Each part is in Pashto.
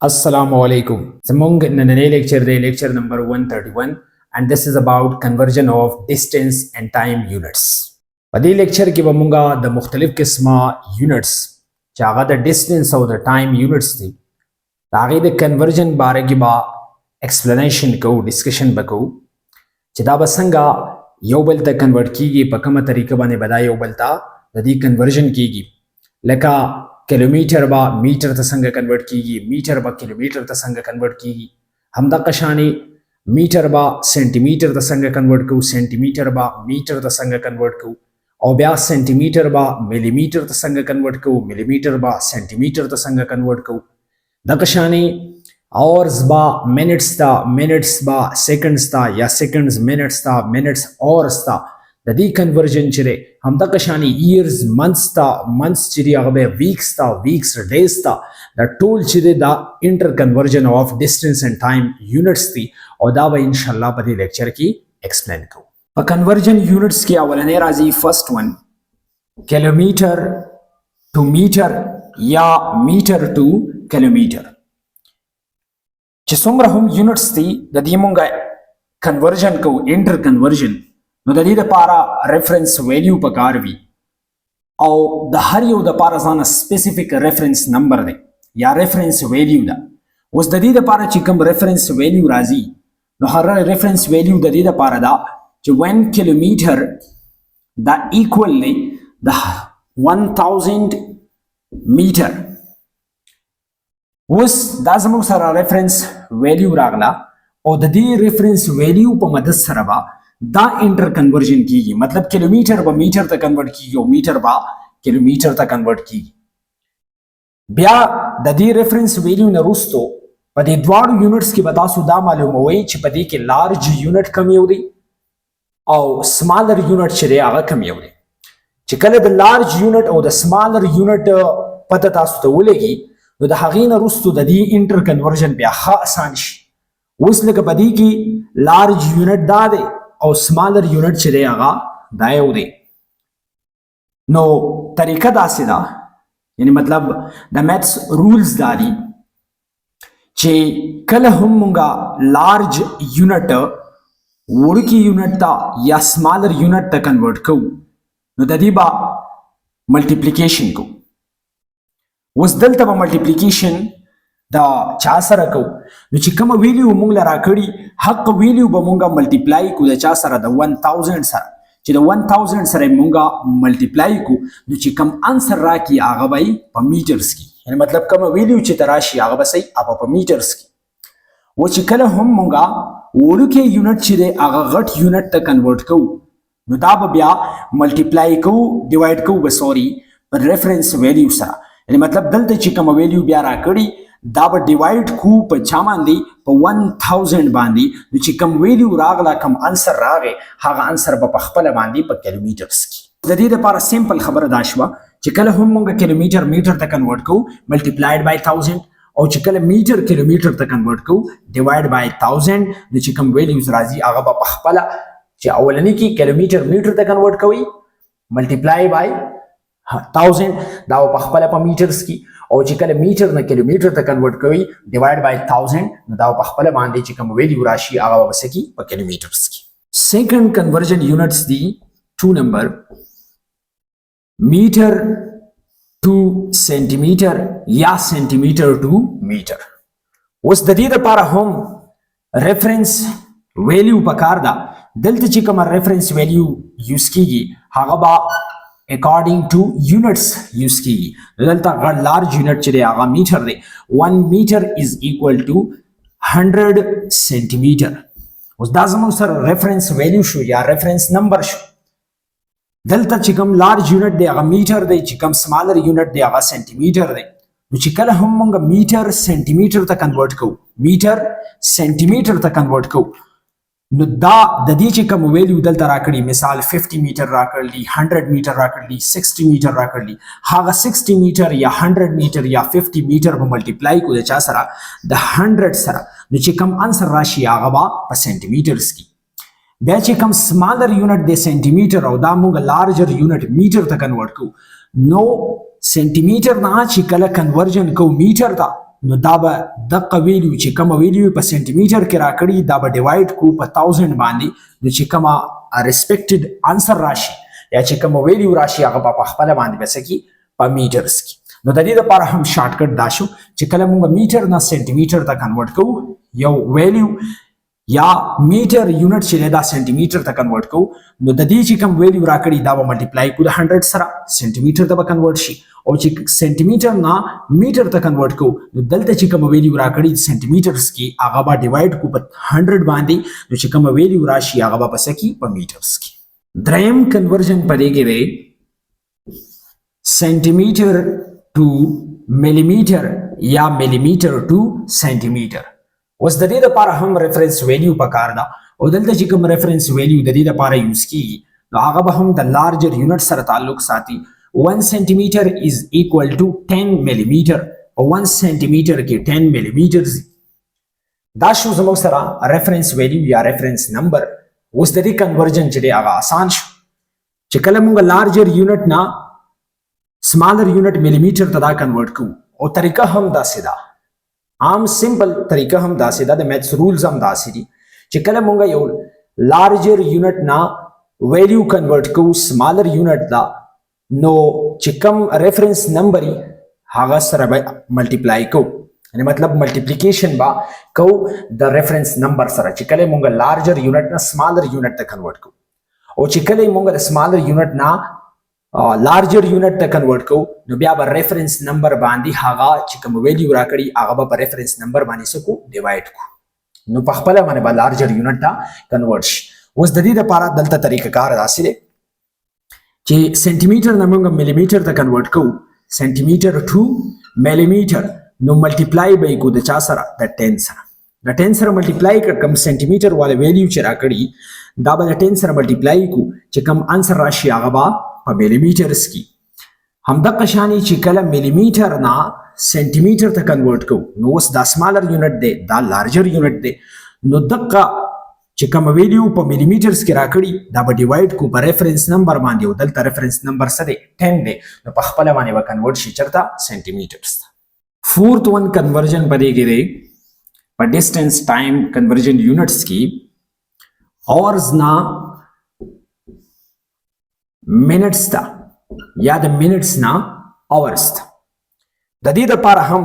Assalamu alaikum. Zamung nanane lecture day lecture number 131 and this is about conversion of distance and time units. Padi lecture ki bamunga the mukhtalif qisma units chaga the distance or the time units thi. Tagi the conversion bare ki ba explanation ko discussion bako. Chida basanga yobal ta convert kigi pakama tarika bane bada yobal ta the conversion kigi. Leka kilometre बा मीटर ته څنګه کنورټ کیږي میټر با کیلومتر ته څنګه کنورټ کیږي همدا قشانی میټر با سنټیمیټر ته څنګه کنورټ کو سنټیمیټر با میټر ته څنګه کنورټ کو او بیا سنټیمیټر با ملي میټر ته څنګه کنورټ کو ملي میټر با سنټیمیټر ته څنګه کنورټ کو د قشانی اورز با منټس تا منټس با سیکنډز تا یا سیکنډز منټس تا منټس اورز تا د دې کنورژن چره همدا قشانی ایرز منثs تا منثs چری هغه ویکس تا ویکس ډیز تا د ټول چره دا انټر کنورژن اف ډیسټنس اینڈ ټایم یونټس دی او دا به ان شاء الله په دې لیکچر کې ایکسپلین کوو په کنورژن یونټس کې اولنې راځي فرست ون کیلومتر ټو میټر یا میټر ټو کیلومتر چې څومره هم یونټس دي د دې مونږه کنورژن کوو انټر کنورژن نو د دې لپاره ریفرنس ویلیو پکار وي او د هر یو د لپاره ځان سپیسیفیک ریفرنس نمبر دی یا ریفرنس ویلیو ده اوس د دې لپاره چې کوم ریفرنس ویلیو راځي نو هر ریفرنس ویلیو د دې لپاره ده چې 1 کیلومتر دا ایکوال دی د 1000 میټر اوس دا زموږ سره ریفرنس ویلیو راغله او د دې ریفرنس ویلیو په مدد سره به دا انټر کنورژن کیږي مطلب کیلومتر به میټر ته کنورټ کیږي او میټر به کیلومتر ته کنورټ کیږي بیا د دې ریفرنس ویلیو نه وروسته په دې دواړو یونټس کې به تاسو دا معلوموئ چې په دې کې لارج یونټ کم یو دی او سمالر یونټ چې دی هغه کم یو دی چې کله د لارج یونټ او د سمالر یونټ پته تاسو ته ولګي نو د هغې نه وروسته د دې انټر کنورژن بیا ښه اسان شي اوس لکه په دې کې لارج یونټ دا دی او سمالر یونټ چې دی هغه دا یو دی نو طریقه داسې ده یعنی مطلب د میتھس رولز دا دي چې کله هم مونږه لارج یونټ وړوکي یونټ ته یا سمالر یونټ ته کنورټ کوو نو د دې به ملټیپلیکیشن کوو اوس دلته به ملټیپلیکیشن دا چا سره کو نو چې کوم ویلیو مونږ لرا کړی حق ویلیو به مونږه ملټیپلای کو د چا سره د 1000 سره چې د 1000 سره مونږه ملټیپلای کو نو چې کوم انسر راکی هغه به په میټرز کې یعنی مطلب کوم ویلیو چې تراشي هغه به صحیح په میټرز کې و چې کله هم مونږه وړوکی یونټ چې دی هغه غټ یونټ ته کنورټ کو نو دا به بیا ملټیپلای کو ډیوایډ کو به سوري پر ریفرنس ویلیو سره یعنی مطلب دلته چې کوم ویلیو بیا را کړی دا به ډیوایډ کو په چا باندې په 1000 باندې نو چې کوم ویلیو راغله کوم انسر راغی هغه انسر به په خپل باندې په کیلومترز کې د دې لپاره سیمپل خبره دا شوه چې کله هم موږ کیلومتر میټر ته کنورټ کوو ملټیپلایډ بای 1000 او چې کله میټر کیلومتر ته کنورټ کوو ډیوایډ بای 1000 نو چې کوم ویلیوز راځي هغه به په خپل چې اولنی کې کیلومتر میټر ته کنورټ کوي ملټیپلای بای 1000 دا په خپل په میټرز کې او چې کله میټر نه کیلومتر ته کنورټ کوي ډیوایډ بای 1000 نو دا په خپل باندې چې کوم ویلیو راشي هغه وسکی په کیلومترز کې سیکنډ کنورژن یونټس دی 2 نمبر میټر ټو سنټیمیټر یا سنټیمیټر ټو میټر اوس د دې لپاره هم ریفرنس ویلیو پکار ده دلته چې کوم ریفرنس ویلیو یوز کیږي هغه با according to units use کیږي دلته غړ لارج یونټ چې دی هغه میټر دی 1 میټر is equal to 100 سنټیمیټر اوس دا زموږ سره ریفرنس ویلیو شو یا ریفرنس نمبر شو دلته چې کوم لارج یونټ دی هغه میټر دی چې کوم سمالر یونټ دی هغه سنټیمیټر دی نو چې کله هم موږ میټر سنټیمیټر ته کنورټ کوو میټر سنټیمیټر ته کنورټ کوو نو دا د دې چې کوم ویلیو دلته راکړي مثال 50 میټر راکړلی 100 میټر راکړلی 60 میټر راکړلی هغه 60 میټر یا 100 میټر یا 50 میټر په ملټیپلای کو د چا سره د 100 سره نو چې کوم انسر راشي هغه با په سنټیمیټرز کې بیا چې کوم سمالر یونټ د سنټیمیټر او دا موږ لارجر یونټ میټر ته کنورټ کو نو سنټیمیټر نه چې کله کنورژن کو میټر ته نو دا به دغه ویلیو چې کوم ویلیو په سنټیمیټر کې راکړي دا به ډیوایډ کو په 1000 باندې نو چې کوم ریسپیکټډ انسر راشي یا چې کوم ویلیو راشي هغه په خپل باندې بسکی په میټرز کې نو د دې لپاره هم شارټ کټ دا شو چې کله موږ میټر نه سنټیمیټر ته کنورټ کوو یو ویلیو یا میټر یونټ چې دا سنټیمیټر ته کنورټ کوو نو د دې چې کوم ویلیو راکړي دا به ملټیپلای کو د 100 سره سنټیمیټر ته به کنورټ شي او چې سنټیمیټر نه میټر ته کنورټ کوو نو دلته چې کوم ویلیو راکړي سنټیمیټرز کې هغه به ډیوایډ کو په 100 باندې نو چې کوم ویلیو راشي هغه به پس کې په میټرز کې دریم کنورژن پدې کې دی سنټیمیټر ټو ملیمیټر یا ملیمیټر ټو سنټیمیټر اوس د دې لپاره هم ریفرنس ویلیو پکار ده او دلته چې کوم ریفرنس ویلیو د دې لپاره یوز کیږي نو هغه به هم د لارجر یونټ سره تعلق ساتي 1 سنټیمیټر از ایکوال ټو 10 ملیمیټر او 1 سنټیمیټر کې 10 ملیمیټر دا شو زموږ سره ریفرنس ویلیو یا ریفرنس نمبر اوس د دې کنورژن چې دی هغه آسان شو چې کله موږ لارجر یونټ نه سمالر یونټ ملیمیټر ته دا کنورټ کوو او طریقه هم داسې ده عام سمپل طریقه هم داسې ده د میتھس رولز هم داسې دي چې کله مونږ یو لارجر یونټ نه ویلیو کنورټ کوو سمالر یونټ دا نو چې کوم ریفرنس نمبر هغه سره به ملټیپلای کوو یعنی مطلب ملټیپلیکیشن با کو د ریفرنس نمبر سره چې کله مونږ لارجر یونټ نه سمالر یونټ ته کنورټ کوو او چې کله مونږ د سمالر یونټ نه لارجر یونټ ته کنورټ کوو نو بیا به ریفرنس نمبر باندې هغه چې کوم ویلیو راکړي هغه به په ریفرنس نمبر باندې سکو ډیوایډ کو نو په خپل باندې به لارجر یونټ ته کنورټ شي اوس د دې لپاره دلته طریقه کار داسې دی چې سنټیمیټر نه موږ ملیمیټر ته کنورټ کوو سنټیمیټر ټو ملیمیټر نو ملټیپلای به کو د چا سره د 10 سره د 10 سره ملټیپلای کړ کوم سنټیمیټر والا ویلیو چې راکړي دا به د 10 سره ملټیپلای کو چې کوم انسر راشي هغه به په ملیمیټرز کې همدغه شانی چې کله ملیمیټر نه سنټیمیټر ته کنورټ کوو نو اوس دا سمالر یونټ دی دا لارجر یونټ دی نو دغه چې کوم ویلیو په ملیمیټرز کې راکړي دا به ډیوایډ کو په ریفرنس نمبر باندې او دلته ریفرنس نمبر څه دی 10 دی نو په خپل باندې به کنورټ شي چرته سنټیمیټرز ته فورث ون کنورژن پدې کې دی په ډیسټنس ټایم کنورژن یونټس کې اورز نه منټس ته یا د منټس نه اورز ته د دې لپاره هم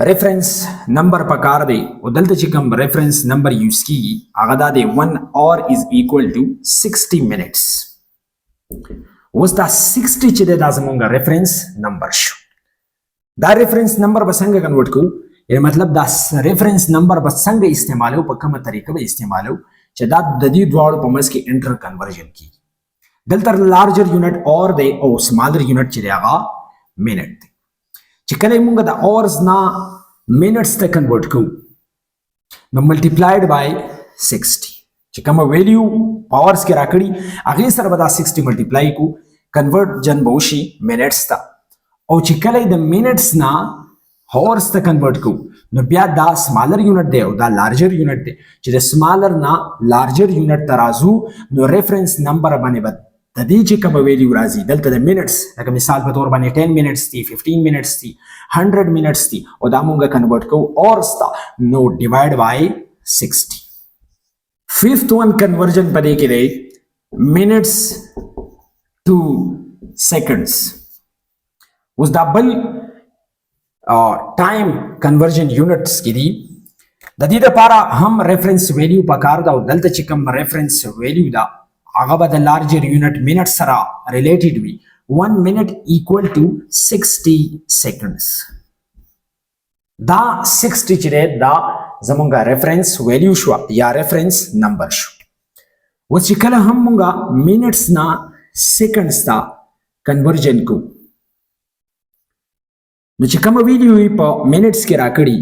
ریفرنس نمبر پکار دی او دلته چې کوم ریفرنس نمبر یوز کیږي هغه دا دی 1 اور از ایکوال ټو 60 منټس اوس دا 60 چې دا زمونږ ریفرنس نمبر شو دا ریفرنس نمبر به څنګه کنورټ کوو یعنی مطلب دا ریفرنس نمبر به څنګه استعمالو په کومه طریقه به استعمالو چې دا د دې دواړو په منځ کې انټر کنورژن کیږي دلته لارجر یونټ اور دی او سمالر یونټ چې دی هغه منټ دی چې کله موږ د اورز نه منټس ته کنورټ کوو نو ملټیپلایډ بای 60 چې کوم ویلیو پاورز کې راکړي هغه سره به دا 60 ملټیپلای کو کنورټ جن به وشي منټس ته او چې کله د منټس نه هورز ته کنورټ کوو نو بیا دا سمالر یونټ دی او دا لارجر یونټ دی چې د سمالر نه لارجر یونټ ته راځو نو ریفرنس نمبر باندې به د دې چې کوم ویلیو راځي دلته د منټس لکه مثال په تور باندې 10 منټس دي 15 منټس دي 100 منټس دي او دا مونږه کنورټ کوو اورز ته نو ډیوایډ بای 60 فifth one conversion پدې کې دی minutes to seconds اوس دا بل ټایم کنورژن یونټس کې دي د دې لپاره هم ریفرنس ویلیو پکار دا او دلته چې کوم ریفرنس ویلیو دا هغه به د لارجر یونټ منټ سره ریلیټډ وي 1 minute equal to 60 seconds دا 60 چې دا زمونږه ریفرنس ویلیو شو یا ریفرنس نمبر شو اوس چې کله هم مونږه منټس نه سیکنډز ته کنورژن کو نو چې کوم ویډیو په منټس کې راکړي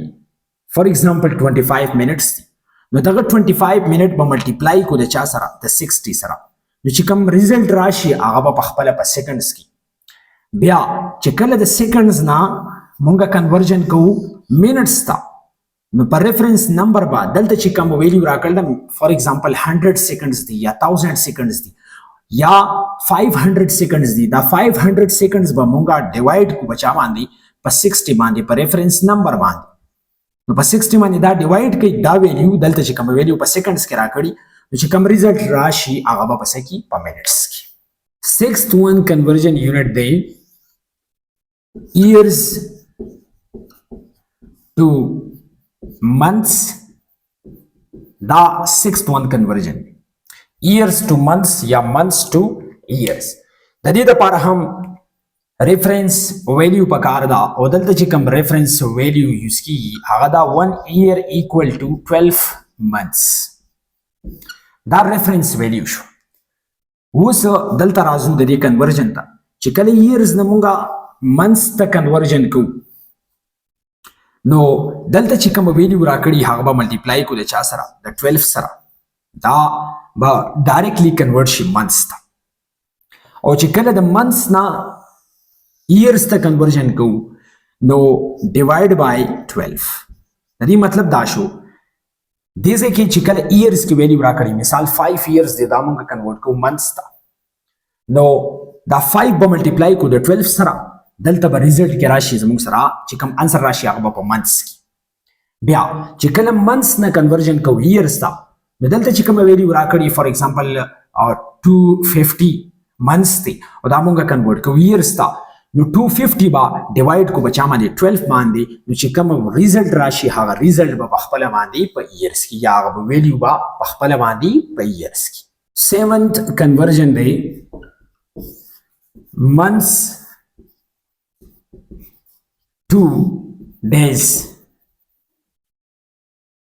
فار ایگزامپل 25 منټس دي نو دغه 25 منټ به ملټیپلای کو د چا سره د 60 سره نو چې کوم ریزلټ راشي هغه په خپل په سیکنډز کې بیا چې کله د سیکنډز نه مونږه کنورژن کوو منټس ته نو پر ریفرنس نمبر با دلته چې کوم ویلیو راکړل فار ایگزامپل 100 سیکنډز دي یا 1000 سیکنډز دي یا 500 سیکنډز دي دا 500 سیکنډز به مونږه ډیوایډ کو بچا باندې په 60 باندې په ریفرنس نمبر باندې نو په 60 باندې دا ډیوایډ کوي دا ویلیو دلته چې کوم ویلیو په سیکنډز کې راکړي نو چې کوم ریزلټ راشي هغه به پس کې په منټس کې sixth one conversion unit دی years to months دا sixth one conversion years to months یا months to years د دې لپاره هم reference value پکار دا او دلته چې کوم reference value یوز کیږي هغه دا 1 year equal to 12 months دا reference value شو اوس دلته راځو د دې کنورژن ته چې کله years نه مونږه months ته کنورژن کوو نو دلته چې کوم ویلیو راکړي هغه به ملټیپلای کو د چا سره د 12 سره دا به ډایرکټلی کنورټ شي months ته او چې کله د months نه years ته کنورژن کوو نو ډیوایډ بای 12 د دې مطلب دا شو دیزه کې چې کله years کې ویلیو راکړي مثال 5 years دی دا مونږ کنورټ کوو months ته نو دا 5 به ملټیپلای کو د 12 سره دلته به ریزلټ کې راشي زموږ سره چې کوم انسر راشي هغه به په months کې بیا چې کله months نه کنورژن کوو years ته نو دلته چې کوم ویلیو راکړي فار ایگزامپل 250 months دی او دا مونږ کنورټ کوو years ته نو 250 با ډیوایډ کو بچا باندې 12 باندې نو چې کوم ریزلټ راشي هغه ریزلټ به خپل باندې په ایرز کې یا هغه ویلیو با خپل باندې په ایرز کې seventh conversion دی months to days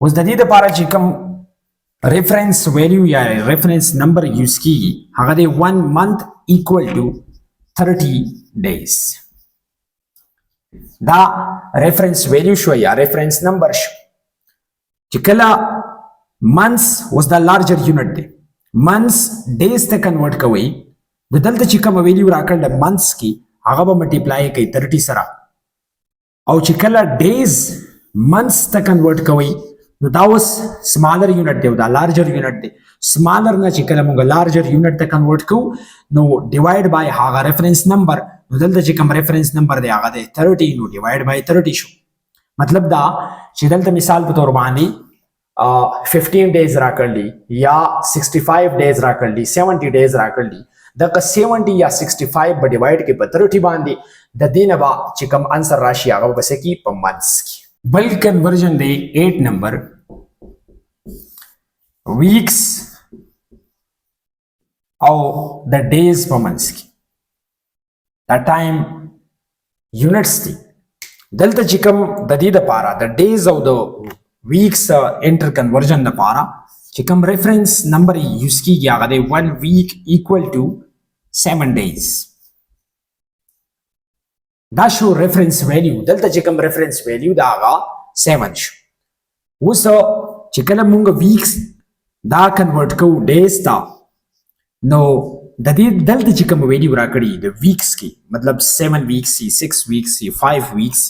اوس د دې لپاره چې کوم reference value یا reference number یوز کیږي هغه دی 1 month equal to 30 days دا reference value شو یا reference number شو چې کله months was the larger unit دی months days ته convert کوي د دلته چې کوم ویلیو راکړل months کې هغه به ملټیپلای کوي 30 سره او چې کله days months ته convert کوي نو دا اوس smaller unit دی او دا larger unit دی smaller نه چې کله موږ larger unit ته convert کوو نو divide by هغه reference number نو دلته چې کوم reference number دی هغه دی 30 نو divide by 30 شو مطلب دا چې دلته مثال په تور باندې 15 days راکړلی یا 65 days راکړلی 70 days راکړلی دغه 70 یا 65 به divide کې په 30 باندې د دینه با چې کوم انسر راشي هغه بس کې په months کې بل کنورژن دی 8 نمبر weeks او د days په months کې دا ټایم یونټس دي دلته چې کوم د دې لپاره د days او د weeks انټر کنورژن لپاره چې کوم ریفرنس نمبر یوز کیږي هغه دی 1 week equal to 7 days دا شو ریفرنس ویلیو دلته چې کوم ریفرنس ویلیو دا هغه 7 شو اوس چې کله مونږ ویکس دا کنورټ کوو ډیز ته نو د دې دلته چې کوم ویلیو راکړي د ویکس کې مطلب 7 ویکس سي 6 ویکس سي 5 ویکس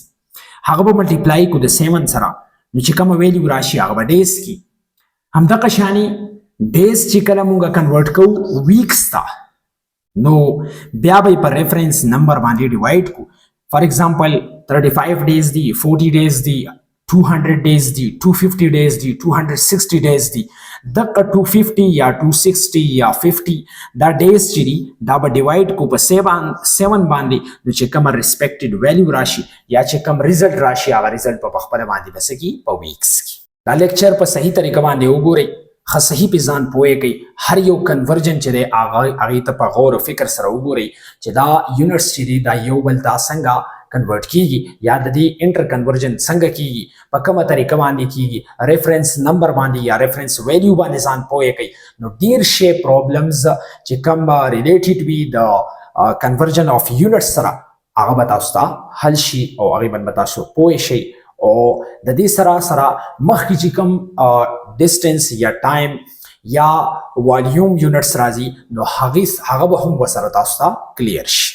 هغه به ملټیپلای کو د 7 سره نو چې کوم ویلیو راشي هغه به ډیز کې همدغه شانی ډیز چې کله مونږ کنورټ کوو ویکس ته نو بیا به په ریفرنس نمبر باندې ډیوایډ کو فار ایگزامپل 35 days دی 40 days دی 200 days دی 250 days دی 260 days دی دغه 250 یا 260 یا 50 دا days چې دی دا به ډیوایډ کو په 7 باندې نو چې کوم ریسپیکټډ ویلیو راشي یا چې کوم ریزلټ راشي هغه ریزلټ په خپل باندې بس کی په ویکس کې دا لیکچر په صحیح طریقه باندې وګورئ صحیح په ځان پوهه کوي هر یو کنورژن چې دی هغه ته په غور او فکر سره وګورئ چې دا یونټس چې دی دا یو بل ته څنګه کنورټ کیږي یا د دې انټر کنورژن څنګه کیږي په کومه طریقه باندې کیږي ریفرنس نمبر باندې یا ریفرنس ویلیو باندې ځان پوهه کوي نو ډیر شی پرابلمز چې کوم ریلیټډ وي د کنورژن اف یونټس سره هغه به تاسو ته حل شي او هغه به تاسو پوه شئ او د دې سره مخکې چې کوم ډیسټنس یا ټایم یا والیوم یونټس راځي نو هغه به هم وسره تاسو ته کلیر شي